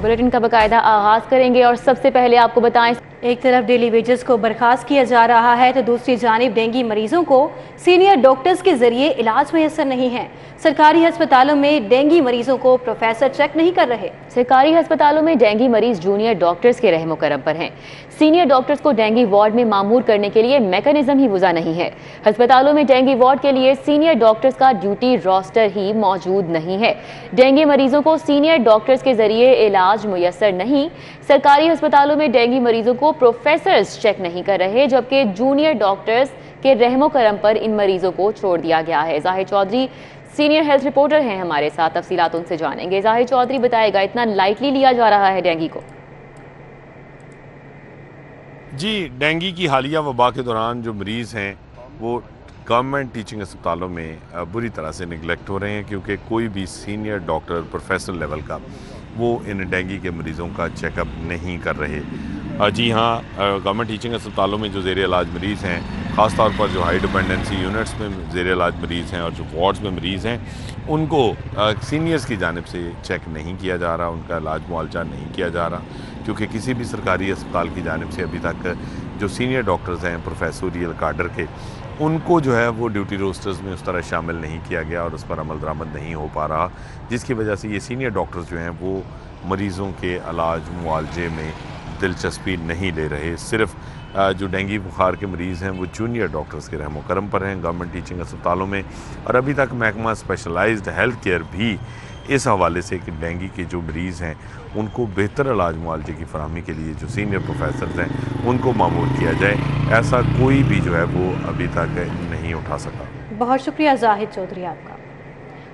Bulletin का बाकायदा आगाज करेंगे और सबसे पहले आपको बताएं, एक तरफ डेली वेजेस को बर्खास्त किया जा रहा है तो दूसरी जानिब डेंगू मरीजों को सीनियर डॉक्टर्स के जरिए इलाज मैसर नहीं है। सरकारी अस्पतालों में डेंगू मरीजों को प्रोफेसर चेक नहीं कर रहे। सरकारी अस्पतालों में डेंगू मरीज जूनियर डॉक्टर्स के रहमो करम पर हैं। सीनियर डॉक्टर्स को डेंगू वार्ड में मामूर करने के लिए मैकेनिज्म ही वज़ा नहीं है। अस्पतालों में डेंगू वार्ड के लिए सीनियर डॉक्टर्स का ड्यूटी रोस्टर ही मौजूद नहीं है। डेंगू मरीजों को सीनियर डॉक्टर्स के जरिए इलाज मुयस्सर नहीं। सरकारी अस्पतालों में डेंगू मरीजों को प्रोफेसर्स चेक नहीं कर रहे, जबकि जूनियर डॉक्टर्स के रहमो करम पर इन मरीजों को छोड़ दिया गया है। जाहिर चौधरी सीनियर हेल्थ रिपोर्टर हैं हमारे साथ, तफसीलात उनसे जानेंगे। जाहिर चौधरी, बताएगा, इतना लाइटली लिया जा रहा है डेंगू को? जी, डेंगू की हालिया वबा के दौरान जो मरीज़ हैं वो गवर्नमेंट टीचिंग अस्पतालों में बुरी तरह से निगलेक्ट हो रहे हैं, क्योंकि कोई भी सीनियर डॉक्टर प्रोफेसर लेवल का वो इन डेंगू के मरीज़ों का चेकअप नहीं कर रहे। जी हाँ, गवर्नमेंट टीचिंग अस्पतालों में जो ज़ेर इलाज मरीज़ हैं, ख़ास तौर पर जो हाई डिपेंडेंसी यूनिट्स में ज़ेर इलाज मरीज़ हैं और जो वार्ड्स में मरीज़ हैं, उनको सीनियर्स की जानिब से चेक नहीं किया जा रहा, उनका इलाज मुआलजा नहीं किया जा रहा, क्योंकि किसी भी सरकारी अस्पताल की जानिब से अभी तक जो सीनियर डॉक्टर्स हैं प्रोफेसरियल काडर के, उनको जो है वो ड्यूटी रोस्टर्स में उस तरह शामिल नहीं किया गया और उस पर अमल दरामद नहीं हो पा रहा, जिसकी वजह से ये सीनियर डॉक्टर्स जो हैं वो मरीज़ों के इलाज मुआलजे में दिलचस्पी नहीं ले रहे। सिर्फ जो डेंगू बुखार के मरीज़ हैं वो जूनियर डॉक्टर्स के रहमो करम पर हैं गवर्नमेंट टीचिंग अस्पतालों में, और अभी तक महकमा स्पेशलाइज्ड हेल्थ केयर भी इस हवाले से कि डेंगू के जो मरीज़ हैं उनको बेहतर इलाज मुआलजे की फराहमी के लिए जो सीनियर प्रोफेसर्स हैं उनको मामूर किया जाए, ऐसा कोई भी जो है वो अभी तक नहीं उठा सका। बहुत शुक्रिया जाहिद चौधरी आपका।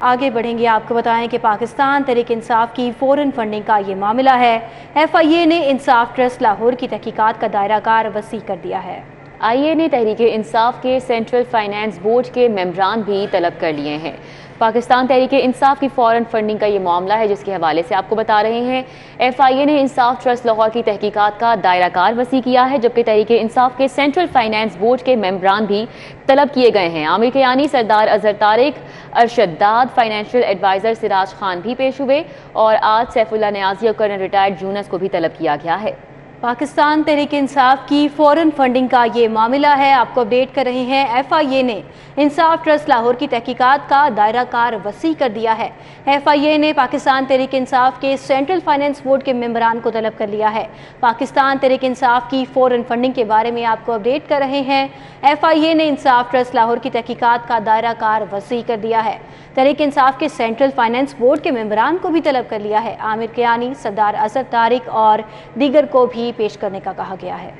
आगे बढ़ेंगे, आपको बताएं कि पाकिस्तान तहरीक इंसाफ की फ़ौरन फंडिंग का ये मामला है। FIA ने इंसाफ ट्रस्ट लाहौर की तहकीकात का दायरा कार वसी कर दिया है। IA ने तहरीक इंसाफ के सेंट्रल फाइनेंस बोर्ड के मेंबरान भी तलब कर लिए हैं। पाकिस्तान तहरीक इंसाफ की फ़ौरन फंडिंग का ये मामला है, जिसके हवाले से आपको बता रहे हैं। FIA ने इंसाफ ट्रस्ट लाहौर की तहकीकात का दायरा कार वसी किया है, जबकि तहरीक इंसाफ के सेंट्रल फाइनेंस बोर्ड के मेंबरान भी तलब किए गए हैं। आमिर कियानी, सरदार अजहर तारिक, अरशदाद, फाइनेंशियल एडवाइज़र सिराज खान भी पेश हुए, और आज सैफुल्लाह नियाज़ी और कर्नल रिटायर्ड यूनुस को भी तलब किया गया है। पाकिस्तान तहरीक इंसाफ की फ़ौरन फंडिंग का ये मामला है, आपको अपडेट कर रहे हैं। FIA ने इंसाफ ट्रस्ट लाहौर की तहकीकात का दायरा कार वसी कर दिया है। FIA ने पाकिस्तान तहरीक इंसाफ के सेंट्रल फाइनेंस बोर्ड के मेंबरान को तलब कर लिया है। पाकिस्तान तहरीक इंसाफ की फ़ौरन फंडिंग के बारे में आपको अपडेट कर रहे हैं। FIA ने इंसाफ ट्रस्ट लाहौर की तहकीकात का दायरा कार वसी कर दिया है। तहरीक इंसाफ के सेंट्रल फाइनेंस बोर्ड के मेंबरान को भी तलब कर लिया है। आमिर कियानी, सरदार अजहर तारिक और दीगर को भी पेश करने का कहा गया है।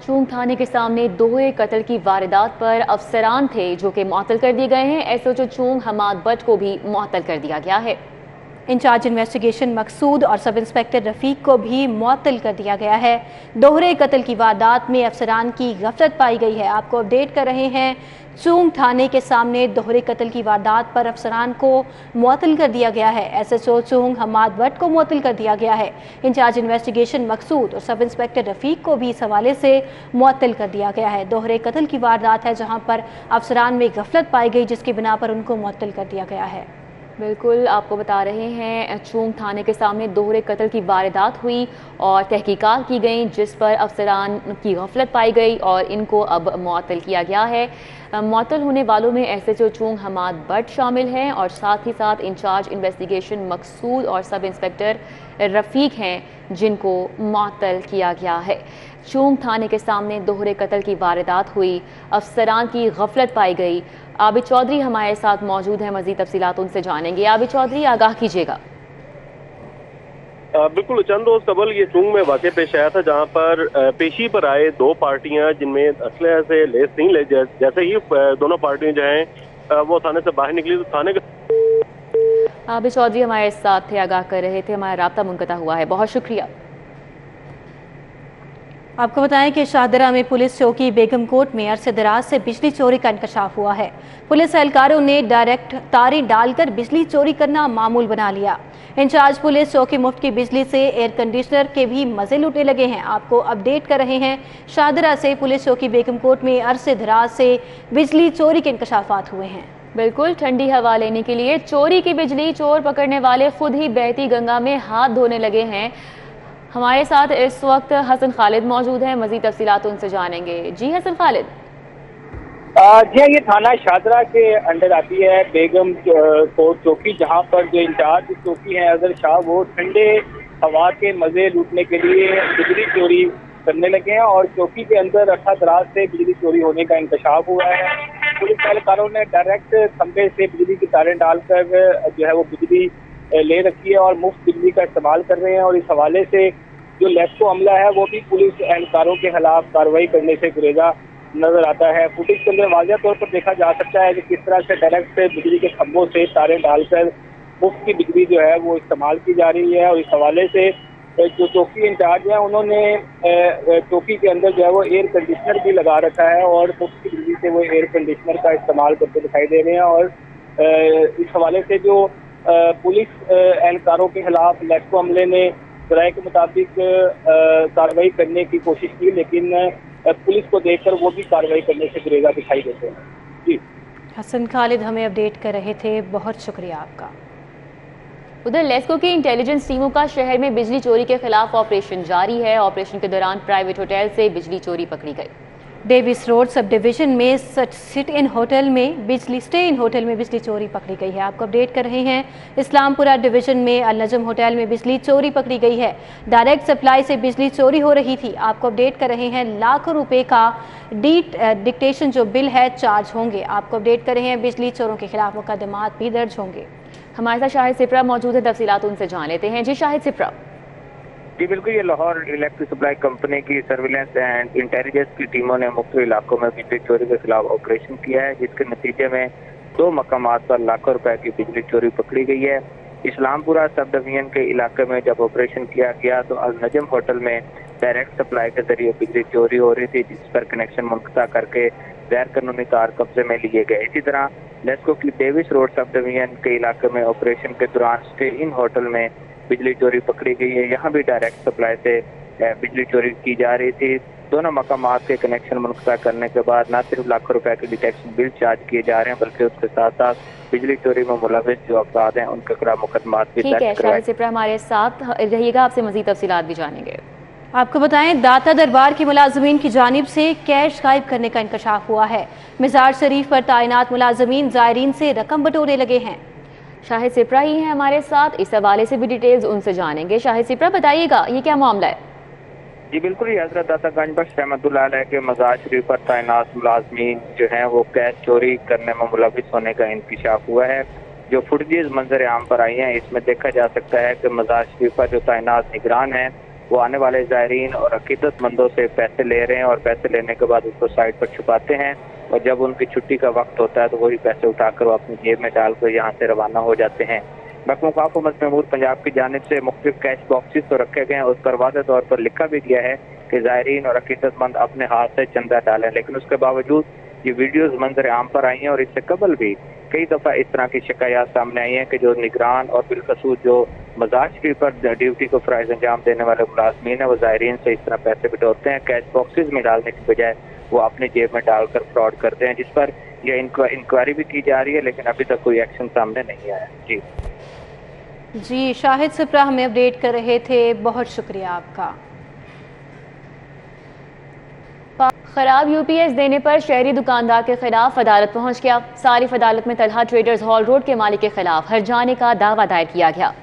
चूंग थाने के सामने दोहरे कत्ल की वारदात पर अफसरान थे जो कि मुअत्तल कर दिए गए हैं। SHO चूंग हमाद भट्ट को भी मुअत्तल कर दिया गया है। इंचार्ज इन्वेस्टिगेशन मकसूद और सब इंस्पेक्टर रफीक को भी मुअत्तल कर दिया गया है। दोहरे कत्ल की वारदात में अफसरान की गफलत पाई गई है। आपको अपडेट कर रहे हैं, चूंग थाने के सामने दोहरे कत्ल की वारदात पर अफसरान को मुअत्तल कर दिया गया है। SHO चूंग हमाद भट्ट को मुअत्तल कर दिया गया है। इंचार्ज इन्वेस्टिगेशन मकसूद और सब इंस्पेक्टर रफीक को भी इस हवाले से मुअत्तल कर दिया गया है। दोहरे कत्ल की वारदात है जहां पर अफसरान में गफलत पाई गई, जिसकी बिना पर उनको मुअत्तल कर दिया गया है। बिल्कुल, आपको बता रहे हैं, चूंग थाने के सामने दोहरे कत्ल की वारदात हुई और तहकीकात की गई, जिस पर अफसरान की गफलत पाई गई और इनको अब मुअत्तल किया गया है। मुअत्तल होने वालों में SHO चूंग हमाद भट्ट शामिल हैं और साथ ही साथ इंचार्ज इन्वेस्टिगेशन मकसूद और सब इंस्पेक्टर रफ़ीक हैं, जिनको मुअत्तल किया गया है। चूंग थाने के सामने दोहरे कत्ल की वारदात हुई, अफसरान की गफलत पाई गई। आबिद चौधरी हमारे साथ मौजूद हैं, मज़ीद तफसीलात उनसे जानेंगे। आबिद चौधरी, आगाह कीजिएगा। बिल्कुल, चंद रोज कबल ये चूंग में वाक़या पेश आया था, जहां पर पेशी पर आए दो पार्टियां जिनमें असलहे से लेस नहीं ले, जैसे ही दोनों पार्टियां जो हैं वो थाने से बाहर निकली तो थाने का। आबिद चौधरी हमारे साथ थे, आगाह कर रहे थे, हमारा राब्ता मुनक़ता हुआ है, बहुत शुक्रिया। आपको बताएं कि शाहदरा में पुलिस चौकी बेगम कोट में अरसे दराज से बिजली चोरी का इंकशाफ हुआ है। पुलिस एहलकारों ने डायरेक्ट तारें डालकर बिजली चोरी करना मामूल बना लिया। इंचार्ज पुलिस चौकी मुफ्त की बिजली से एयर कंडीशनर के भी मजे लूटने लगे हैं। आपको अपडेट कर रहे हैं, शाहदरा से पुलिस चौकी बेगम कोट में अरसे दराज से बिजली चोरी के इंकशाफात हुए हैं। बिल्कुल, ठंडी हवा लेने के लिए चोरी की बिजली चोर पकड़ने वाले खुद ही बहती गंगा में हाथ धोने लगे हैं। हमारे साथ इस वक्त हसन खालिद मौजूद हैं, मजीद तफसीलात उनसे जानेंगे। जी हसन खालिद। जी हाँ, ये थाना शादरा के अंडर आती है बेगम कोट चौकी, जहाँ पर जो इंचार्ज चौकी है अजहर शाह, वो ठंडे हवा के मजे लूटने के लिए बिजली चोरी करने लगे हैं और चौकी के अंदर अरसा दराज से बिजली चोरी होने का इंकशाफ हुआ है। पुलिस एहलकारों ने डायरेक्ट खंभे से बिजली की तारें डालकर जो है वो बिजली ले रखी है और मुफ्त बिजली का इस्तेमाल कर रहे हैं और इस हवाले से जो लेस्को अमला है वो भी पुलिस एहलकारों के खिलाफ कार्रवाई करने से गुरेजा नजर आता है। फुटेज के अंदर वाज़ेह तौर पर देखा जा सकता है कि किस तरह से डायरेक्ट बिजली के खंभों से तारें डालकर मुफ्त की बिजली जो है वो इस्तेमाल की जा रही है और इस हवाले से जो चौकी इंचार्ज है उन्होंने चौकी के अंदर जो है वो एयर कंडीशनर भी लगा रखा है और मुफ्त की बिजली से वो एयर कंडीशनर का इस्तेमाल करते दिखाई दे रहे हैं और इस हवाले से जो पुलिस एहलकारों के खिलाफ लेस्को अमले ने राय के मुताबिक कार्रवाई करने की कोशिश की, लेकिन पुलिस को देखकर वो भी कार्रवाई करने से गुरेजा दिखाई देते हैं। जी हसन खालिद हमें अपडेट कर रहे थे, बहुत शुक्रिया आपका। उधर लेस्को की इंटेलिजेंस टीमों का शहर में बिजली चोरी के खिलाफ ऑपरेशन जारी है। ऑपरेशन के दौरान प्राइवेट होटल से बिजली चोरी पकड़ी गई। डेविस रोड सब डिवीजन में स्टे इन होटल में बिजली चोरी पकड़ी गई है। आपको अपडेट कर रहे हैं, इस्लामपुरा डिवीजन में अल नजम होटल में बिजली चोरी पकड़ी गई है। डायरेक्ट सप्लाई से बिजली चोरी हो रही थी। आपको अपडेट कर रहे हैं, लाखों रुपए का डिक्टेशन जो बिल है चार्ज होंगे। आपको अपडेट कर रहे हैं, बिजली चोरों के खिलाफ मुकदमात भी दर्ज होंगे। हमारे साथ शाहिद सिप्रा मौजूद है, तफसीलात उनसे जान लेते हैं। जी शाहिद सिप्रा। जी बिल्कुल, ये लाहौर इलेक्ट्रिक सप्लाई कंपनी की सर्विलेंस एंड इंटेलिजेंस की टीमों ने मुख्तलिफ इलाकों में बिजली चोरी के खिलाफ ऑपरेशन किया है, जिसके नतीजे में 2 मकामात पर लाखों रुपए की बिजली चोरी पकड़ी गई है। इस्लामपुरा सब डिवीजन के इलाके में जब ऑपरेशन किया गया तो अल नजम होटल में डायरेक्ट सप्लाई के जरिए बिजली चोरी हो रही थी, जिस पर कनेक्शन मुनक़ता करके गैर कानूनी तार कब्जे में लिए गए। इसी तरह लेस्को की डेविस रोड सब डिवीजन के इलाके में ऑपरेशन के दौरान स्टे इन होटल में बिजली चोरी पकड़ी गई है। यहाँ भी डायरेक्ट सप्लाई से बिजली चोरी की जा रही थी। दोनों मकामात के कनेक्शन मुनक़ता करने के बाद न सिर्फ लाखों रुपए के डिटेक्शन बिल चार्ज किए जा रहे हैं, बल्कि उसके साथ साथ बिजली चोरी में मुलविस जो अफराद हैं उनके खिलाफ मुकदमात भी दर्ज करवाए। सिप्रा हमारे साथ रहिएगा, आपसे मज़ीद तफसीलात भी जानेंगे। आपको बताएं, दाता दरबार के मुलाजमीन की जानिब से कैश गायब करने का इंकशाफ हुआ है। मज़ार शरीफ पर तैनात मुलाजमीन ज़ायरीन से रकम बटोरने लगे हैं। शाहिद सिप्रा ही हैं हमारे साथ, इस हवाले से भी डिटेल्स उनसे जानेंगे। शाहिद सिप्रा, बताइएगा ये क्या मामला है? जी बिल्कुल, ये हजरत दाता गंज बख्श रहमतुल्लाह अलैह के मज़ार शरीफ पर तैनात मुलाजमीन जो हैं वो कैश चोरी करने में मुलविस होने का इंकशाफ हुआ है। जो फुटेज मंजर आम पर आई हैं, इसमें देखा जा सकता है कि मज़ार शरीफ पर जो तैनात निगरान हैं वो आने वाले ज़ायरीन और अकीदतमंदों से पैसे ले रहे हैं और पैसे लेने के बाद उसको साइड पर छुपाते हैं और जब उनकी छुट्टी का वक्त होता है तो वही पैसे उठाकर वो अपनी जेब में डालकर यहाँ से रवाना हो जाते हैं। महकमा हुकूमत महमूद पंजाब की जानिब से मुख्तलिफ कैश बॉक्सेस तो रखे गए हैं, उस पर वाज़ेह तौर पर लिखा भी गया है कि ज़ायरीन और अकीदतमंद अपने हाथ से चंदा डालें, लेकिन उसके बावजूद ये वीडियोज़ मंजर आम पर आई हैं और इससे कबल भी कई दफ़ा इस तरह की शिकायत सामने आई हैं कि जो निगरान और बिलखसूस जो मज़ार शरीफ पर ड्यूटी को फ़राइज़ अंजाम देने वाले मुलाज़मीन हैं वो ज़ायरीन से इस तरह पैसे बटोरते हैं, कैश बॉक्सेस में डालने की बजाय वो अपनी जेब में डालकर फ्रॉड करते हैं, जिस पर यह इंक्वायरी भी की जा रही है, लेकिन अभी तक कोई एक्शन सामने नहीं आया। जी शाहिद सिप्रा हमें अपडेट कर रहे थे, बहुत शुक्रिया आपका। खराब यूपीएस देने पर शहरी दुकानदार के खिलाफ अदालत पहुंच गया। सारिफ अदालत में तलहा ट्रेडर्स हॉल रोड के मालिक के खिलाफ हर्जाने का दावा दायर किया गया।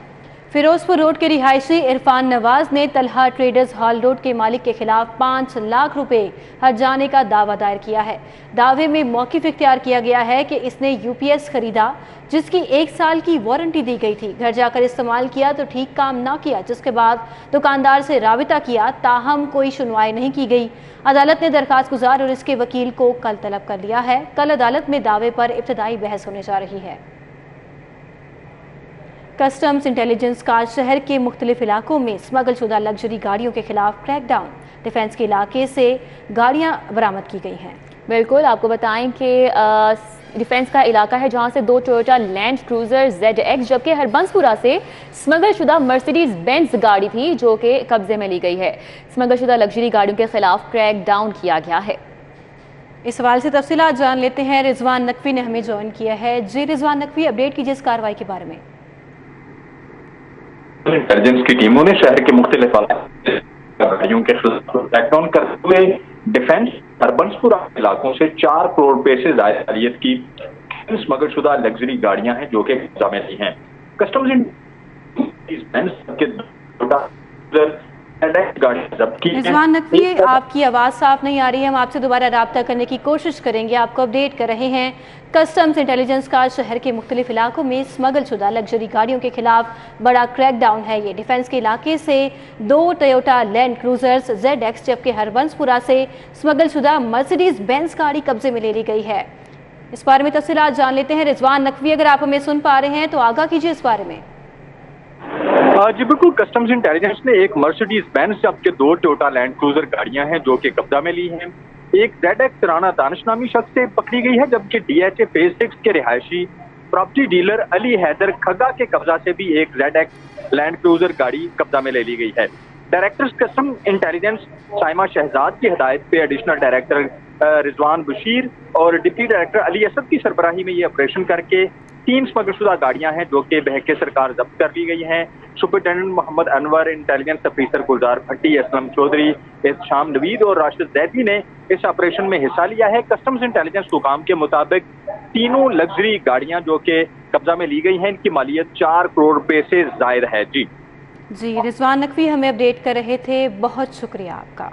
फिरोजपुर रोड के रिहायशी इरफान नवाज ने तलहा ट्रेडर्स हॉल रोड के मालिक के खिलाफ 5 लाख रुपए हर्जाने का दावा दायर किया है। दावे में मौक़िफ़ इख्तियार किया गया है कि इसने यूपीएस खरीदा जिसकी 1 साल की वारंटी दी गई थी, घर जाकर इस्तेमाल किया तो ठीक काम ना किया, जिसके बाद दुकानदार से राबिता किया, ताहम कोई सुनवाई नहीं की गई। अदालत ने दरखास्त गुजार और इसके वकील को कल तलब कर लिया है। कल अदालत में दावे पर इब्तदाई बहस होने जा रही है। कस्टम्स इंटेलिजेंस का शहर के मुख्तलिफ इलाकों में स्मगलशुदा लग्जरी गाड़ियों के खिलाफ क्रैकडाउन, डिफेंस के इलाके से गाड़ियां बरामद की गई हैं। बिल्कुल, आपको बताएं कि डिफेंस का इलाका है जहां से 2 टोयोटा लैंड क्रूजर ZX जबकि हरबंसपुरा से स्मगलशुदा मर्सिडीज बेंज गाड़ी थी जो कि कब्जे में ली गई है। स्मगलशुदा लग्जरी गाड़ियों के खिलाफ क्रैकडाउन किया गया है। इस सवाल से तफसीलात जान लेते हैं। रिजवान नकवी ने हमें ज्वाइन किया है। जी रिजवान नकवी, अपडेट कीजिए इस कार्रवाई के बारे में। इंटेलिजेंस की टीमों ने शहर के मुख्तलिफ गाड़ियों के खिलाफ लॉकडाउन करते हुए डिफेंस हरबंसपुरा इलाकों से 4 करोड़ रुपए से ज्यादा मालियत की स्मगल शुदा लग्जरी गाड़ियां हैं जो कि कब्जा में ली हैं। कस्टम्स रिजवान नकवी, आपकी आवाज़ साफ नहीं आ रही है। हम आपसे दोबारा राब्ता करने की कोशिश करेंगे। आपको अपडेट कर रहे हैं, कस्टम्स इंटेलिजेंस का शहर के मुख्तलिफ इलाकों में स्मगल शुदा लग्जरी गाड़ियों के खिलाफ बड़ा क्रैकडाउन है। ये डिफेंस के इलाके से 2 टोयोटा लैंड क्रूजर्स ZX जबकि हरबंसपुरा से स्मगल शुदा मर्सिडीज बेंज गाड़ी कब्जे में ले ली गई है। इस बारे में तफसीलात जान लेते हैं। रिजवान नकवी, अगर आप हमें सुन पा रहे हैं तो आगाह कीजिए इस बारे में। जी बिल्कुल, कस्टम्स इंटेलिजेंस ने एक मर्सिडीज बेंज जबकि 2 टोयोटा लैंड क्रूजर गाड़ियां हैं जो कि कब्जा में ली हैं। एक ZX राना दानिश नामी शख्स से पकड़ी गई है जबकि DHA फेज 6 के रिहायशी प्रॉपर्टी डीलर अली हैदर खग्गा के कब्जा से भी एक ZX लैंड क्रूजर गाड़ी कब्जा में ले ली गई है। Director custom intelligence Saima Shahzad की हिदायत पे एडिशनल डायरेक्टर रिजवान बशीर और डिप्टी डायरेक्टर अली असद की सरबराही में ये ऑपरेशन करके 3 स्मगलशुदा गाड़ियां हैं जो कि बहके सरकार जब्त कर ली गई हैं। Superintendent Mohammad Anwar, intelligence officer Gulzar Bhatti, Aslam Chaudhry, Ehtesham Naveed और राशिद जैदी ने इस ऑपरेशन में हिस्सा लिया है। कस्टम्स इंटेलिजेंस हुकाम के मुताबिक तीनों लग्जरी गाड़ियां जो कि कब्जा में ली गई हैं इनकी मालियत 4 करोड़ रुपए से जायद है। जी रिजवान नकवी हमें अपडेट कर रहे थे, बहुत शुक्रिया आपका।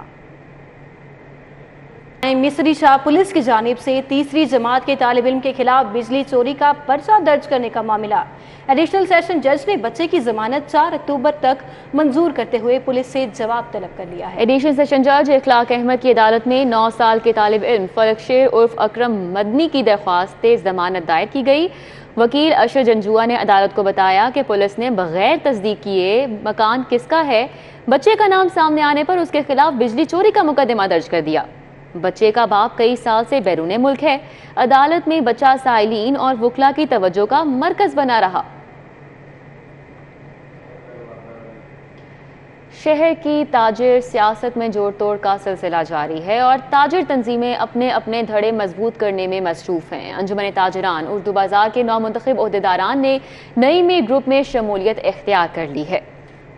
मिस्री शाह पुलिस की जानिब से तीसरी जमात के तालिब इल्म के खिलाफ बिजली चोरी का पर्चा दर्ज करने का मामला। एडिशनल सेशन जज ने बच्चे की जमानत 4 अक्टूबर तक मंजूर करते हुए पुलिस से जवाब तलब कर लिया है। एडिशनल सेशन जज इखलाक अहमद की अदालत में 9 साल के तालिब इल्म फलक शेर उर्फ अकरम मदनी की दरख्वास्त जमानत दायर की गई। वकील अशर जंजुआ ने अदालत को बताया कि पुलिस ने बगैर तस्दीक किए मकान किसका है, बच्चे का नाम सामने आने पर उसके खिलाफ बिजली चोरी का मुकदमा दर्ज कर दिया। बच्चे का बाप कई साल से बैरूने मुल्क है। अदालत में बच्चा साइलीन और वकला की तवज्जो का मरकज बना रहा। शहर की ताजिर सियासत में जोड़ तोड़ का सिलसिला जारी है और ताजिर तंजीमें अपने अपने धड़े मजबूत करने में मसरूफ हैं। अंजुमन ताजिरान उर्दू बाजार के नौमुंतखब ओहदेदारान ने नई मीर ग्रुप में शमूलियत इख्तियार कर ली है।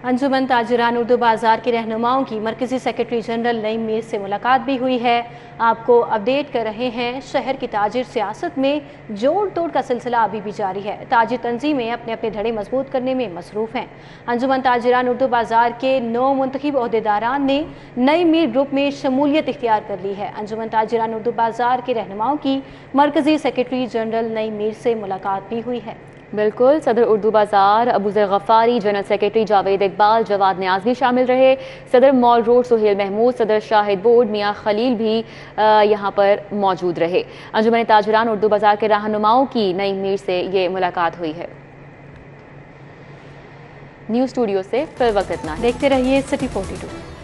अंजुमन ताजिरान उर्दू बाजार के रहनुमाओं की मरकजी सेक्रेटरी जनरल नईम मीर से मुलाकात भी हुई है। आपको अपडेट कर रहे हैं, शहर की ताजिर सियासत में जोड़ तोड़ का सिलसिला अभी भी जारी है। ताजिर तंजीमें अपने अपने धड़े मजबूत करने में मसरूफ हैं। अंजुमन ताजिरान उर्दू बाजार के 9 मुंतखब ओहदेदारान ने नई मीर ग्रुप में शमूलियत इख्तियार कर ली है। अंजुमन ताजिरान उर्दू बाजार के रहनुमाओं की मरकजी सेक्रेटरी जनरल नईम मीर से मुलाकात भी हुई है। बिल्कुल, सदर उर्दू बाजार अबू ज़र गफ़ारी, जनरल सेक्रेटरी जावेद इकबाल, जवाद न्याज भी शामिल रहे। सदर मॉल रोड सुहेल महमूद, सदर शाहिद बोर्ड मियाँ खलील भी यहाँ पर मौजूद रहे। अंजुमन ताजिरान उर्दू बाजार के रहनुमाओं की नई मीर से ये मुलाकात हुई है। न्यूज़ स्टूडियो से फिर वक्त इतना। देखते रहिए सिटी 42।